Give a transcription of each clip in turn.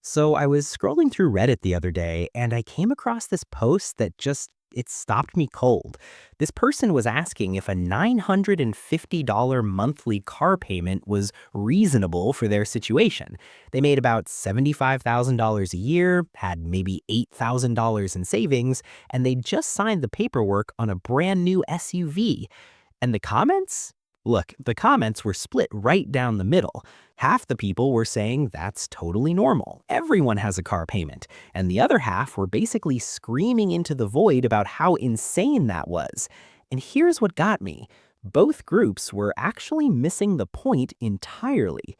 So I was scrolling through Reddit the other day and I came across this post that it stopped me cold. This person was asking if a $950 monthly car payment was reasonable for their situation. They made about $75,000 a year, had maybe $8,000 in savings, and they just signed the paperwork on a brand new SUV. And the comments? Look, the comments were split right down the middle. Half the people were saying that's totally normal. Everyone has a car payment. And the other half were basically screaming into the void about how insane that was. And here's what got me. Both groups were actually missing the point entirely.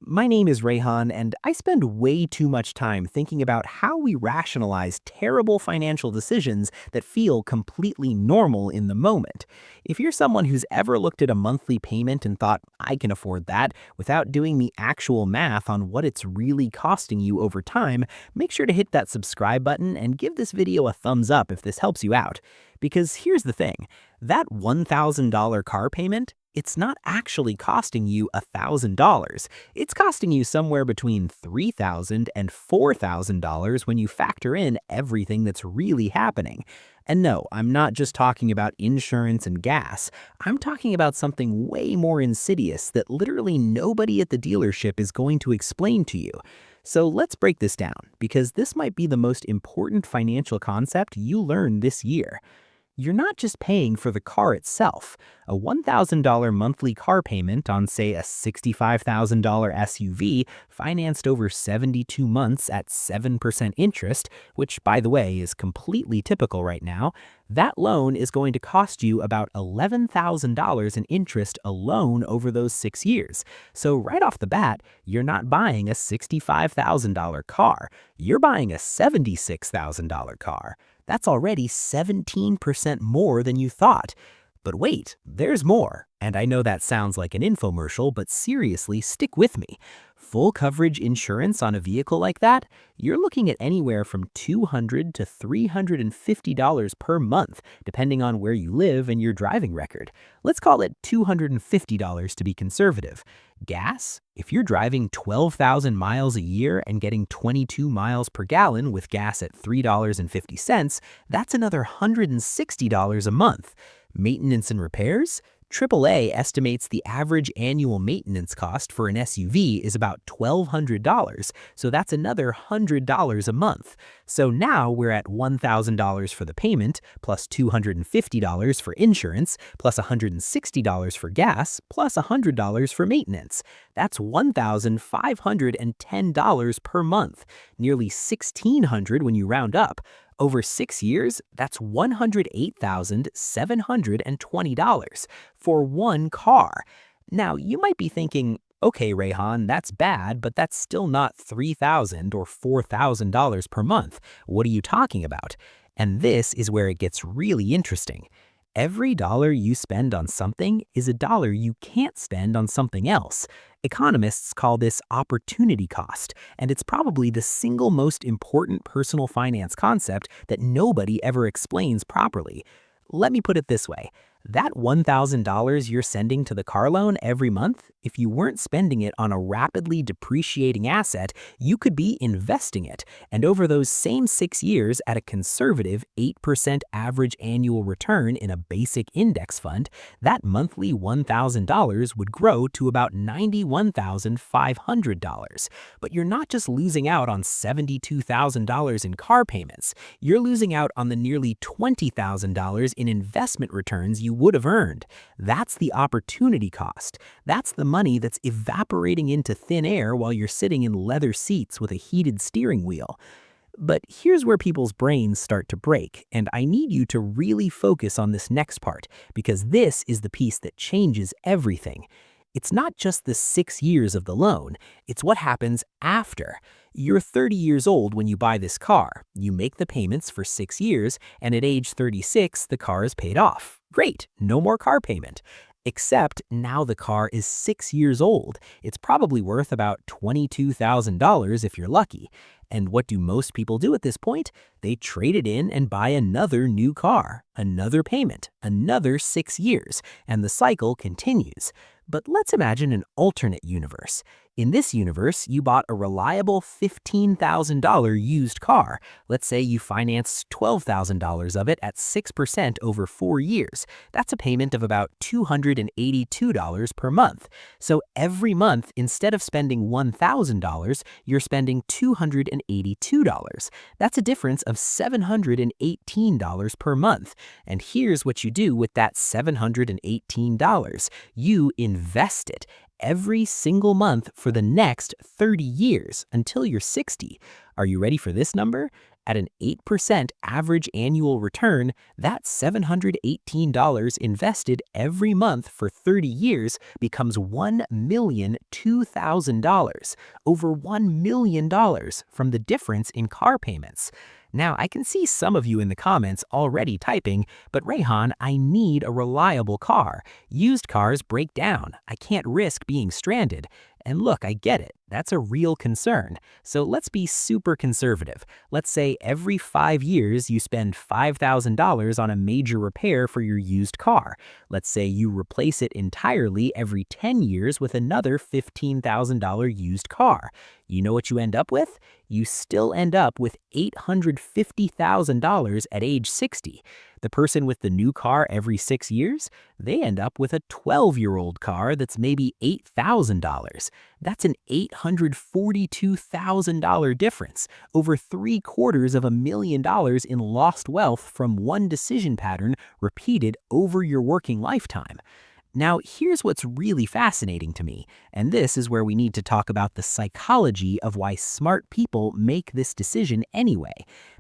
My name is Rayhan, and I spend way too much time thinking about how we rationalize terrible financial decisions that feel completely normal in the moment. If you're someone who's ever looked at a monthly payment and thought, I can afford that, without doing the actual math on what it's really costing you over time, make sure to hit that subscribe button and give this video a thumbs up if this helps you out. Because here's the thing, that $1,000 car payment, it's not actually costing you $1,000. It's costing you somewhere between $3,000 and $4,000 when you factor in everything that's really happening. And no, I'm not just talking about insurance and gas. I'm talking about something way more insidious that literally nobody at the dealership is going to explain to you. So let's break this down, because this might be the most important financial concept you learn this year. You're not just paying for the car itself. A $1,000 monthly car payment on, say, a $65,000 SUV financed over 72 months at 7% interest, which, by the way, is completely typical right now, that loan is going to cost you about $11,000 in interest alone over those 6 years. So right off the bat, you're not buying a $65,000 car. You're buying a $76,000 car. That's already 17% more than you thought. But wait, there's more. And I know that sounds like an infomercial, but seriously, stick with me. Full coverage insurance on a vehicle like that, you're looking at anywhere from $200 to $350 per month, depending on where you live and your driving record. Let's call it $250 to be conservative. Gas? If you're driving 12,000 miles a year and getting 22 miles per gallon with gas at $3.50, that's another $160 a month. Maintenance and repairs? AAA estimates the average annual maintenance cost for an SUV is about $1,200, so that's another $100 a month. So now we're at $1,000 for the payment, plus $250 for insurance, plus $160 for gas, plus $100 for maintenance. That's $1,510 per month, nearly $1,600 when you round up. Over 6 years, that's $108,720 for one car. Now, you might be thinking, okay, Rayhan, that's bad, but that's still not $3,000 or $4,000 per month. What are you talking about? And this is where it gets really interesting. Every dollar you spend on something is a dollar you can't spend on something else. Economists call this opportunity cost, and it's probably the single most important personal finance concept that nobody ever explains properly. Let me put it this way. That $1,000 you're sending to the car loan every month, if you weren't spending it on a rapidly depreciating asset, you could be investing it. And over those same 6 years at a conservative 8% average annual return in a basic index fund, that monthly $1,000 would grow to about $91,500. But you're not just losing out on $72,000 in car payments. You're losing out on the nearly $20,000 in investment returns you would have earned. That's the opportunity cost. That's the money that's evaporating into thin air while you're sitting in leather seats with a heated steering wheel. But here's where people's brains start to break, and I need you to really focus on this next part, because this is the piece that changes everything. It's not just the 6 years of the loan, it's what happens after. You're 30 years old when you buy this car. You make the payments for 6 years, and at age 36, the car is paid off. Great, no more car payment. Except now the car is 6 years old. It's probably worth about $22,000 if you're lucky. And what do most people do at this point? They trade it in and buy another new car, another payment, another 6 years, and the cycle continues. But let's imagine an alternate universe. In this universe, you bought a reliable $15,000 used car. Let's say you financed $12,000 of it at 6% over 4 years. That's a payment of about $282 per month. So every month, instead of spending $1,000, you're spending $282. That's a difference of $718 per month. And here's what you do with that $718. You invest it every single month for the next 30 years until you're 60. Are you ready for this number? At an 8% average annual return, that $718 invested every month for 30 years becomes $1,002,000, over $1 million from the difference in car payments. Now, I can see some of you in the comments already typing, but Rayhan, I need a reliable car. Used cars break down. I can't risk being stranded. And look, I get it. That's a real concern. So let's be super conservative. Let's say every 5 years you spend $5,000 on a major repair for your used car. Let's say you replace it entirely every 10 years with another $15,000 used car. You know what you end up with? You still end up with $850,000 at age 60. The person with the new car every 6 years, they end up with a 12-year-old car that's maybe $8,000. That's an $842,000 difference, over $750,000 in lost wealth from one decision pattern repeated over your working lifetime. Now, here's what's really fascinating to me, and this is where we need to talk about the psychology of why smart people make this decision anyway.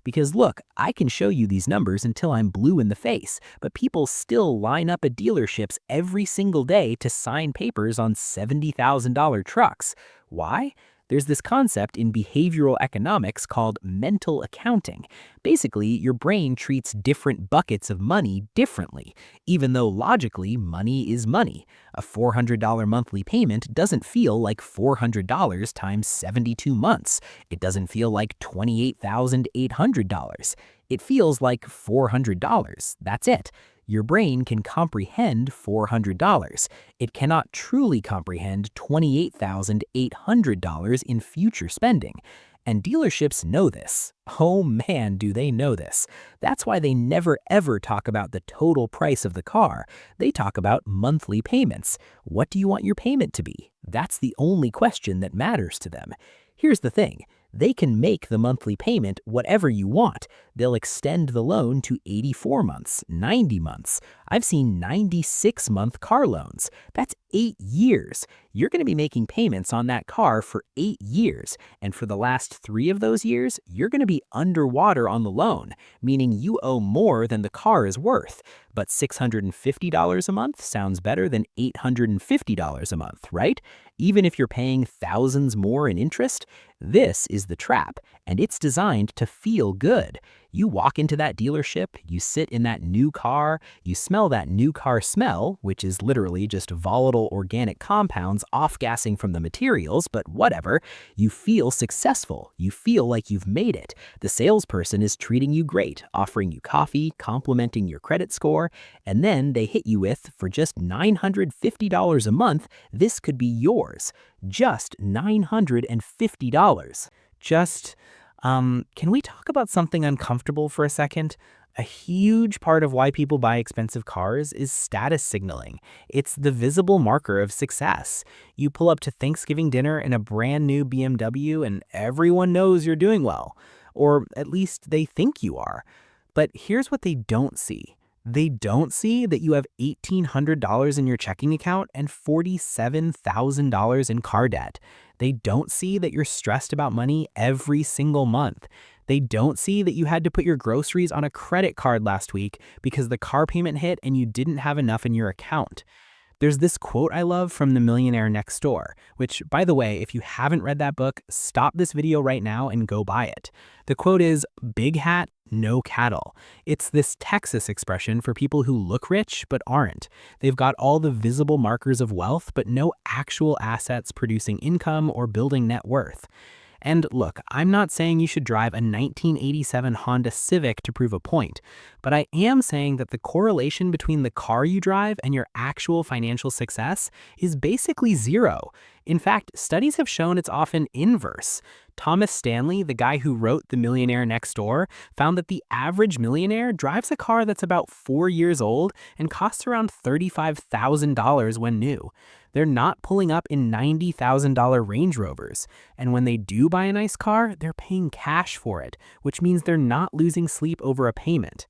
Because look, I can show you these numbers until I'm blue in the face, but people still line up at dealerships every single day to sign papers on $70,000 trucks. Why? There's this concept in behavioral economics called mental accounting. Basically, your brain treats different buckets of money differently, even though logically money is money. A $400 monthly payment doesn't feel like $400 times 72 months. It doesn't feel like $28,800. It feels like $400. That's it. Your brain can comprehend $400. It cannot truly comprehend $28,800 in future spending. And dealerships know this. Oh man, do they know this. That's why they never ever talk about the total price of the car. They talk about monthly payments. What do you want your payment to be? That's the only question that matters to them. Here's the thing. They can make the monthly payment whatever you want. They'll extend the loan to 84 months, 90 months. I've seen 96-month car loans. That's 8 years. You're going to be making payments on that car for 8 years. And for the last 3 of those years, you're going to be underwater on the loan, meaning you owe more than the car is worth. But $650 a month sounds better than $850 a month, right? Even if you're paying thousands more in interest, this is the trap, and it's designed to feel good. You walk into that dealership, you sit in that new car, you smell that new car smell, which is literally just volatile organic compounds off-gassing from the materials, but whatever. You feel successful. You feel like you've made it. The salesperson is treating you great, offering you coffee, complimenting your credit score, and then they hit you with, for just $950 a month, this could be yours. Just $950. Can we talk about something uncomfortable for a second? A huge part of why people buy expensive cars is status signaling. It's the visible marker of success. You pull up to Thanksgiving dinner in a brand new BMW and everyone knows you're doing well. Or at least they think you are. But here's what they don't see. They don't see that you have $1,800 in your checking account and $47,000 in car debt. They don't see that you're stressed about money every single month. They don't see that you had to put your groceries on a credit card last week because the car payment hit and you didn't have enough in your account. There's this quote I love from The Millionaire Next Door, which, by the way, if you haven't read that book, stop this video right now and go buy it. The quote is, "Big hat, no cattle." It's this Texas expression for people who look rich but aren't. They've got all the visible markers of wealth but no actual assets producing income or building net worth. And look, I'm not saying you should drive a 1987 Honda Civic to prove a point, but I am saying that the correlation between the car you drive and your actual financial success is basically zero. In fact, studies have shown it's often inverse. Thomas Stanley, the guy who wrote The Millionaire Next Door, found that the average millionaire drives a car that's about 4 years old and costs around $35,000 when new. They're not pulling up in $90,000 Range Rovers. And when they do buy a nice car, they're paying cash for it, which means they're not losing sleep over a payment.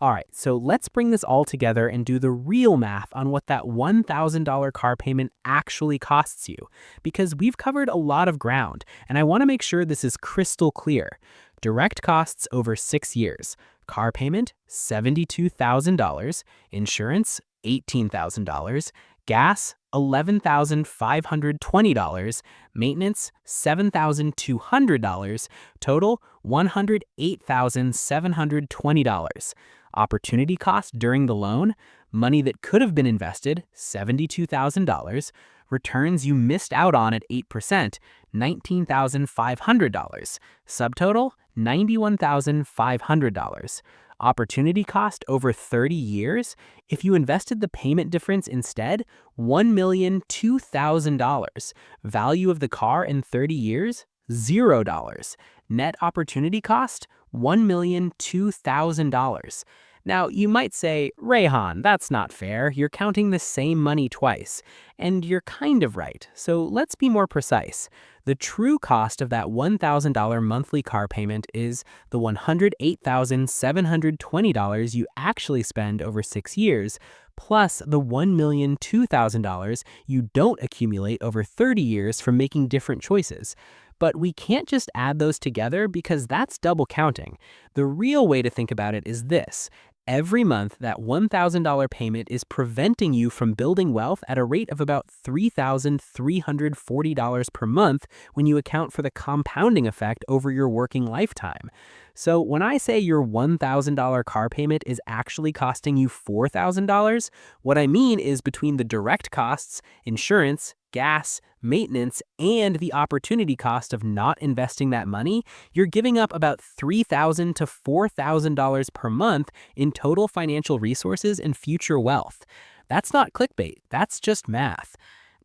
All right, so let's bring this all together and do the real math on what that $1,000 car payment actually costs you, because we've covered a lot of ground, and I want to make sure this is crystal clear. Direct costs over 6 years. Car payment, $72,000. Insurance, $18,000. Gas, $11,520. Maintenance, $7,200. Total, $108,720. Opportunity cost during the loan, money that could have been invested, $72,000. Returns you missed out on at 8%, $19,500. Subtotal, $91,500. Opportunity cost over 30 years, if you invested the payment difference instead, $1,002,000. Value of the car in 30 years, $0. Net opportunity cost, $1,002,000. Now, you might say, Rayhan, that's not fair. You're counting the same money twice. And you're kind of right. So let's be more precise. The true cost of that $1,000 monthly car payment is the $108,720 you actually spend over 6 years, plus the $1,002,000 you don't accumulate over 30 years from making different choices. But we can't just add those together because that's double counting. The real way to think about it is this. Every month, that $1,000 payment is preventing you from building wealth at a rate of about $3,340 per month when you account for the compounding effect over your working lifetime. So when I say your $1,000 car payment is actually costing you $4,000, what I mean is between the direct costs, insurance, gas, maintenance, and the opportunity cost of not investing that money, you're giving up about $3,000 to $4,000 per month in total financial resources and future wealth. That's not clickbait, that's just math.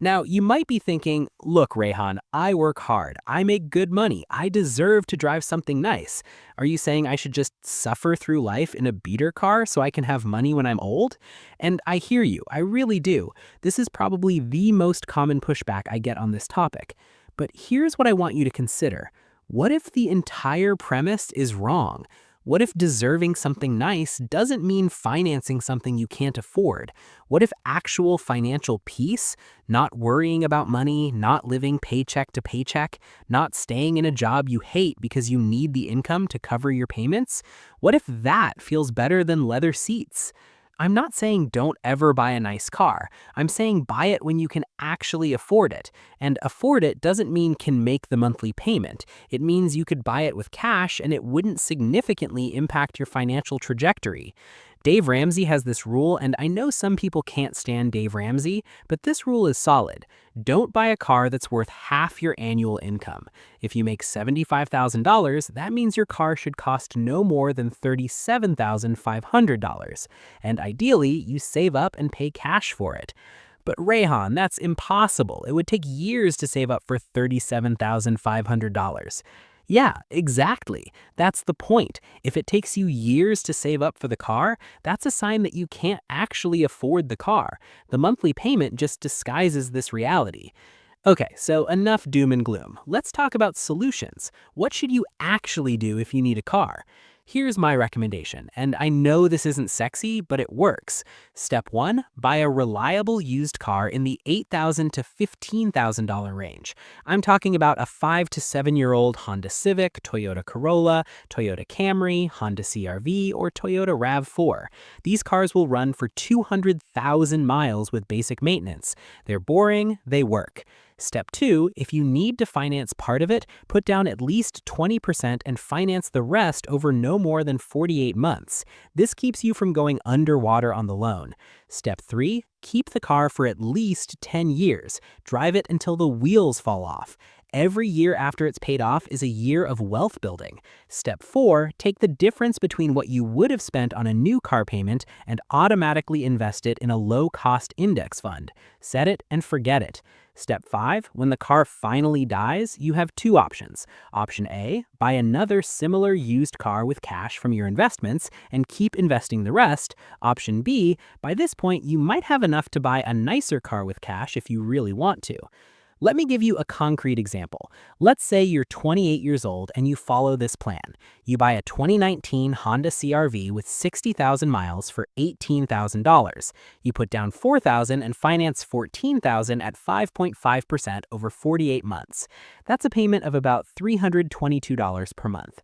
Now, you might be thinking, look, Rayhan, I work hard, I make good money, I deserve to drive something nice. Are you saying I should just suffer through life in a beater car so I can have money when I'm old? And I hear you, I really do. This is probably the most common pushback I get on this topic. But here's what I want you to consider. What if the entire premise is wrong? What if deserving something nice doesn't mean financing something you can't afford? What if actual financial peace, not worrying about money, not living paycheck to paycheck, not staying in a job you hate because you need the income to cover your payments? What if that feels better than leather seats? I'm not saying don't ever buy a nice car. I'm saying buy it when you can actually afford it. And afford it doesn't mean can make the monthly payment. It means you could buy it with cash and it wouldn't significantly impact your financial trajectory. Dave Ramsey has this rule, and I know some people can't stand Dave Ramsey, but this rule is solid. Don't buy a car that's worth half your annual income. If you make $75,000, that means your car should cost no more than $37,500. And ideally, you save up and pay cash for it. But Rayhan, that's impossible. It would take years to save up for $37,500. Yeah, exactly. That's the point. If it takes you years to save up for the car, that's a sign that you can't actually afford the car. The monthly payment just disguises this reality. Okay, so enough doom and gloom. Let's talk about solutions. What should you actually do if you need a car? Here's my recommendation, and I know this isn't sexy, but it works. Step 1, buy a reliable used car in the $8,000 to $15,000 range. I'm talking about a 5 to 7-year-old Honda Civic, Toyota Corolla, Toyota Camry, Honda CR-V, or Toyota RAV4. These cars will run for 200,000 miles with basic maintenance. They're boring, they work. Step 2, if you need to finance part of it, put down at least 20% and finance the rest over no more than 48 months. This keeps you from going underwater on the loan. Step 3, keep the car for at least 10 years. Drive it until the wheels fall off. Every year after it's paid off is a year of wealth building. Step 4, take the difference between what you would have spent on a new car payment and automatically invest it in a low-cost index fund. Set it and forget it. Step 5, when the car finally dies, you have two options. Option A, buy another similar used car with cash from your investments and keep investing the rest. Option B, by this point, you might have enough to buy a nicer car with cash if you really want to. Let me give you a concrete example. Let's say you're 28 years old and you follow this plan. You buy a 2019 Honda CR-V with 60,000 miles for $18,000. You put down $4,000 and finance $14,000 at 5.5% over 48 months. That's a payment of about $322 per month.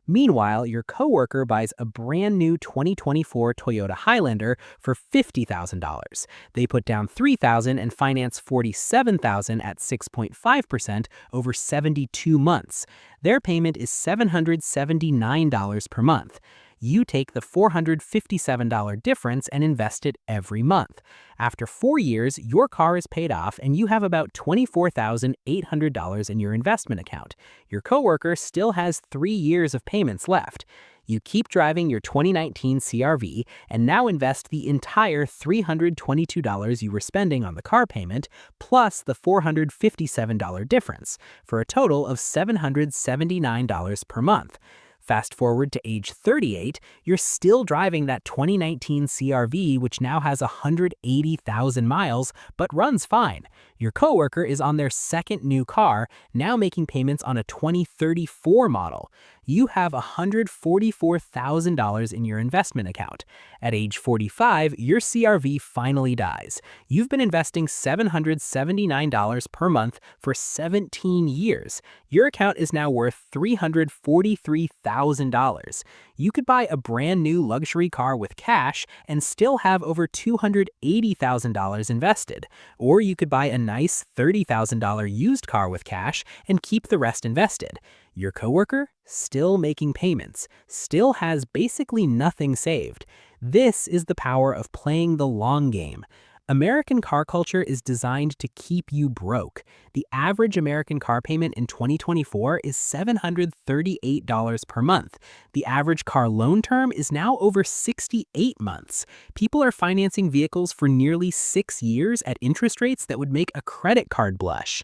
Meanwhile, your coworker buys a brand new 2024 Toyota Highlander for $50,000. They put down $3,000 and finance $47,000 at 6.5% over 72 months. Their payment is $779 per month. You take the $457 difference and invest it every month. After 4 years, your car is paid off and you have about $24,800 in your investment account. Your coworker still has 3 years of payments left. You keep driving your 2019 CR-V and now invest the entire $322 you were spending on the car payment plus the $457 difference for a total of $779 per month. Fast forward to age 38, you're still driving that 2019 CR-V, which now has 180,000 miles, but runs fine. Your coworker is on their second new car, now making payments on a 2034 model. You have $144,000 in your investment account. At age 45, your CR-V finally dies. You've been investing $779 per month for 17 years. Your account is now worth $343,000. You could buy a brand new luxury car with cash and still have over $280,000 invested. Or you could buy a nice $30,000 used car with cash and keep the rest invested. Your coworker, still making payments, still has basically nothing saved. This is the power of playing the long game. American car culture is designed to keep you broke. The average American car payment in 2024 is $738 per month. The average car loan term is now over 68 months. People are financing vehicles for nearly 6 years at interest rates that would make a credit card blush.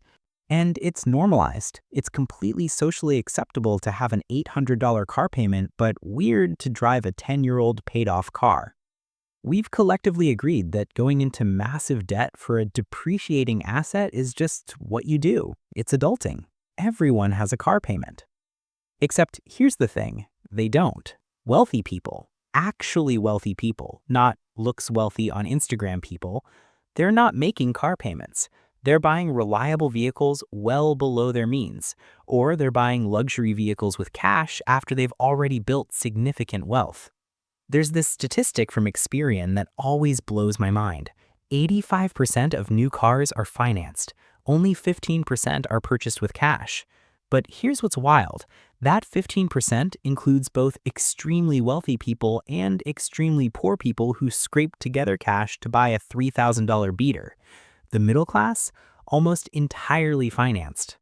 And it's normalized. It's completely socially acceptable to have an $800 car payment, but weird to drive a 10-year-old paid-off car. We've collectively agreed that going into massive debt for a depreciating asset is just what you do. It's adulting. Everyone has a car payment. Except here's the thing, they don't. Wealthy people, actually wealthy people, not looks wealthy on Instagram people, they're not making car payments. They're buying reliable vehicles well below their means, or they're buying luxury vehicles with cash after they've already built significant wealth. There's this statistic from Experian that always blows my mind. 85% of new cars are financed. Only 15% are purchased with cash. But here's what's wild. That 15% includes both extremely wealthy people and extremely poor people who scrape together cash to buy a $3,000 beater. The middle class, almost entirely financed.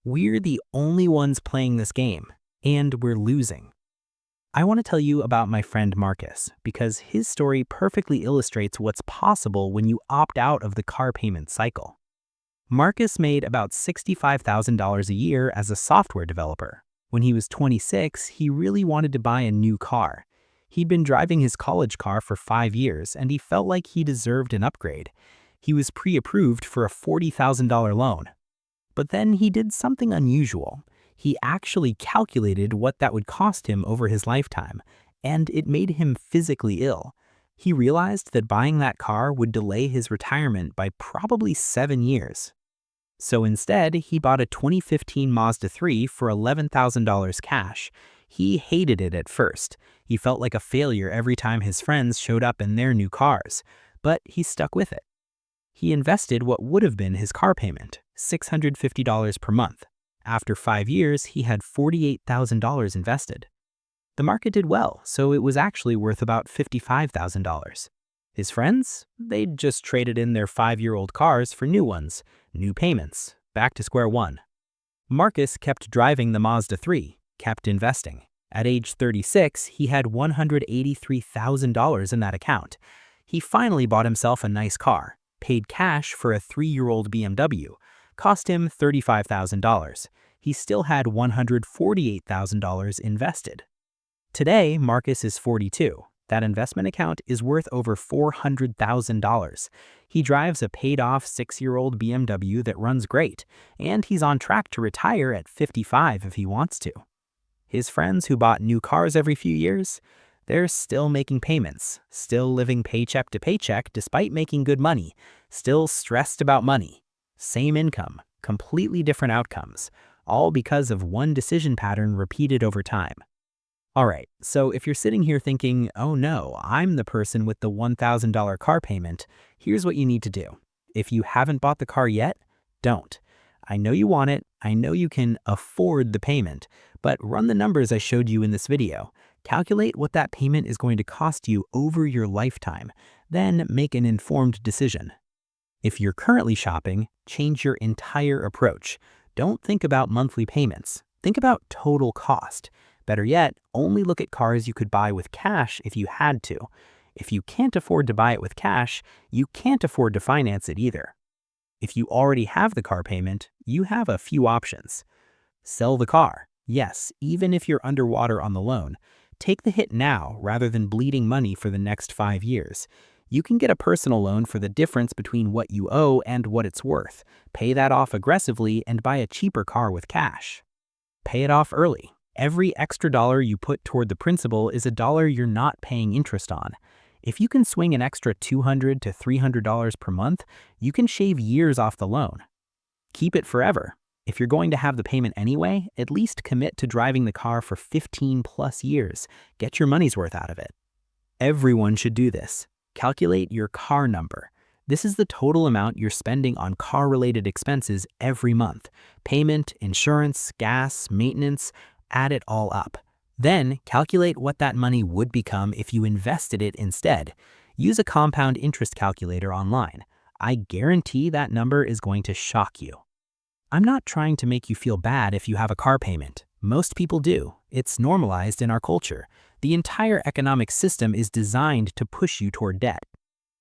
We're the only ones playing this game, and we're losing. I want to tell you about my friend Marcus, because his story perfectly illustrates what's possible when you opt out of the car payment cycle. Marcus made about $65,000 a year as a software developer. When he was 26, he really wanted to buy a new car. He'd been driving his college car for 5 years, and he felt like he deserved an upgrade. He was pre-approved for a $40,000 loan. But then he did something unusual. He actually calculated what that would cost him over his lifetime, and it made him physically ill. He realized that buying that car would delay his retirement by probably 7 years. So instead, he bought a 2015 Mazda 3 for $11,000 cash. He hated it at first. He felt like a failure every time his friends showed up in their new cars, but he stuck with it. He invested what would have been his car payment, $650 per month. After 5 years, he had $48,000 invested. The market did well, so it was actually worth about $55,000. His friends? They'd just traded in their 5-year-old cars for new ones, new payments, back to square one. Marcus kept driving the Mazda 3, kept investing. At age 36, he had $183,000 in that account. He finally bought himself a nice car, paid cash for a 3-year-old BMW, cost him $35,000. He still had $148,000 invested. Today, Marcus is 42. That investment account is worth over $400,000. He drives a paid-off 6-year-old BMW that runs great, and he's on track to retire at 55 if he wants to. His friends who bought new cars every few years, they're still making payments, still living paycheck to paycheck despite making good money, still stressed about money. Same income, completely different outcomes, all because of one decision pattern repeated over time. Alright, so if you're sitting here thinking, oh no, I'm the person with the $1,000 car payment, here's what you need to do. If you haven't bought the car yet, don't. I know you want it, I know you can afford the payment, but run the numbers I showed you in this video. Calculate what that payment is going to cost you over your lifetime, then make an informed decision. If you're currently shopping, change your entire approach. Don't think about monthly payments, think about total cost. Better yet, only look at cars you could buy with cash if you had to. If you can't afford to buy it with cash, you can't afford to finance it either. If you already have the car payment, you have a few options. Sell the car. Yes, even if you're underwater on the loan. Take the hit now rather than bleeding money for the next 5 years. You can get a personal loan for the difference between what you owe and what it's worth. Pay that off aggressively and buy a cheaper car with cash. Pay it off early. Every extra dollar you put toward the principal is a dollar you're not paying interest on. If you can swing an extra $200 to $300 per month, you can shave years off the loan. Keep it forever. If you're going to have the payment anyway, at least commit to driving the car for 15 plus years. Get your money's worth out of it. Everyone should do this. Calculate your car number. This is the total amount you're spending on car-related expenses every month. Payment, insurance, gas, maintenance. Add it all up. Then calculate what that money would become if you invested it instead. Use a compound interest calculator online. I guarantee that number is going to shock you. I'm not trying to make you feel bad if you have a car payment. Most people do. It's normalized in our culture. The entire economic system is designed to push you toward debt.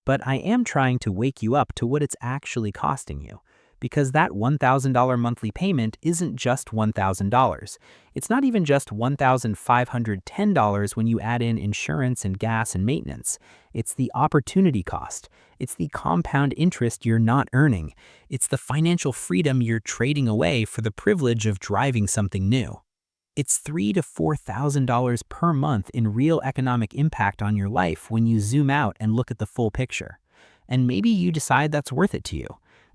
But I am trying to wake you up to what it's actually costing you. Because that $1,000 monthly payment isn't just $1,000. It's not even just $1,510 when you add in insurance and gas and maintenance. It's the opportunity cost. It's the compound interest you're not earning. It's the financial freedom you're trading away for the privilege of driving something new. It's $3,000 to $4,000 per month in real economic impact on your life when you zoom out and look at the full picture. And maybe you decide that's worth it to you.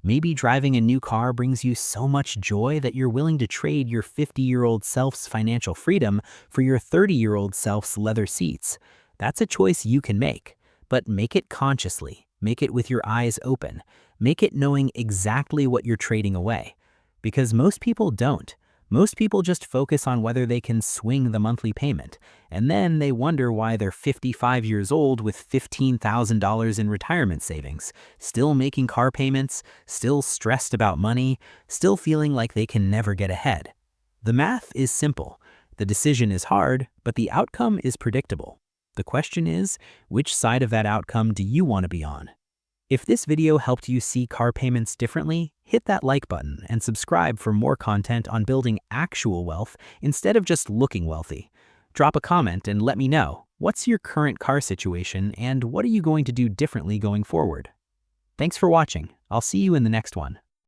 Maybe driving a new car brings you so much joy that you're willing to trade your 50-year-old self's financial freedom for your 30-year-old self's leather seats. That's a choice you can make, but make it consciously. Make it with your eyes open. Make it knowing exactly what you're trading away. Because most people don't. Most people just focus on whether they can swing the monthly payment, and then they wonder why they're 55 years old with $15,000 in retirement savings, still making car payments, still stressed about money, still feeling like they can never get ahead. The math is simple. The decision is hard, but the outcome is predictable. The question is, which side of that outcome do you want to be on? If this video helped you see car payments differently, hit that like button and subscribe for more content on building actual wealth instead of just looking wealthy. Drop a comment and let me know, what's your current car situation and what are you going to do differently going forward? Thanks for watching. I'll see you in the next one.